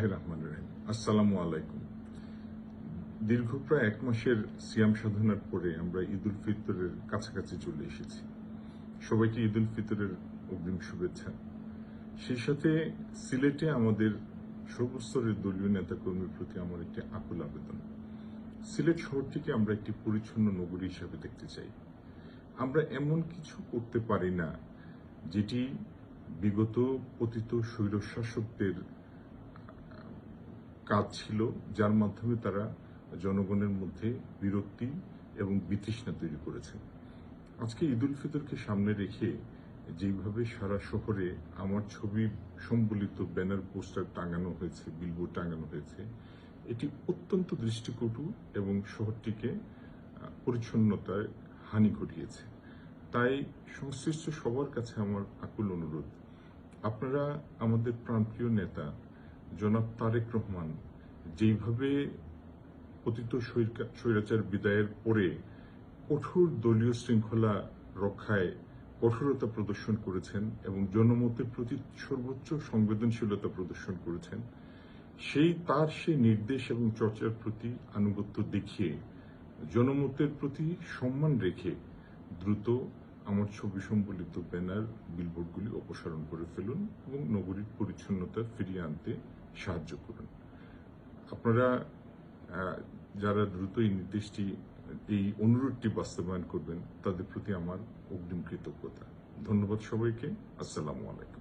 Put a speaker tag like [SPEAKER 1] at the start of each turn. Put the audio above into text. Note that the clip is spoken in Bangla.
[SPEAKER 1] বিসমিল্লাহির রহমানির রহিম। আসসালামু আলাইকুম। দীর্ঘ প্রায় 1 মাসের সিয়াম সাধনার পরে আমরা ঈদ উল ফিতরের কাছাকাছি চলে এসেছি। সবাইকে ঈদ উল ফিতরের অগ্রিম শুভেচ্ছা। সেই সাথে সিলেটে আমাদের সর্বস্তরের দলীয় নেতাকর্মীর প্রতি আমার একটি আকুল আবেদন। সিলেট শহরটিকে আমরা একটি পরিচ্ছন্ন নগরী হিসাবে দেখতে চাই। আমরা এমন কিছু করতে পারি না যেটি বিগত পতিত স্বৈরশাসকদের কাজ ছিল, যার মাধ্যমে তারা জনগণের মধ্যে বিরক্তি এবং বিতৃষ্ণা তৈরি করেছে। আজকে ঈদ উল ফিতরকে সামনে রেখে যেভাবে সারা শহরে আমার ছবি সম্বলিত ব্যানার পোস্টার টাঙানো হয়েছে, বিলবোর্ড টাঙানো হয়েছে, এটি অত্যন্ত দৃষ্টিকটু এবং শহরটিকে পরিচ্ছন্নতার হানি ঘটিয়েছে। তাই সংশ্লিষ্ট সবার কাছে আমার আকুল অনুরোধ, আপনারা আমাদের প্রাণপ্রিয় নেতা জনাব তারেক রহমান যেইভাবে পতিত স্বৈরাচার বিদায়ের পরে কঠোর দলীয় শৃঙ্খলা রক্ষায় কঠোরতা প্রদর্শন করেছেন এবং জনমতের প্রতি সর্বোচ্চ সংবেদনশীলতা প্রদর্শন করেছেন, সেই নির্দেশ এবং চর্চার প্রতি আনুগত্য দেখিয়ে জনমতের প্রতি সম্মান রেখে দ্রুত আমার ছবি সম্বলিত ব্যানার বিলবোর্ডগুলি অপসারণ করে ফেলুন এবং নগরীর পরিচ্ছন্নতা ফিরিয়ে আনতে সাহায্য করুন। আপনারা যারা দ্রুত এই অনুরোধটি বাস্তবায়ন করবেন, তাদের প্রতি আমার অগ্রিম কৃতজ্ঞতা। ধন্যবাদ সবাইকে। আসসালামু আলাইকুম।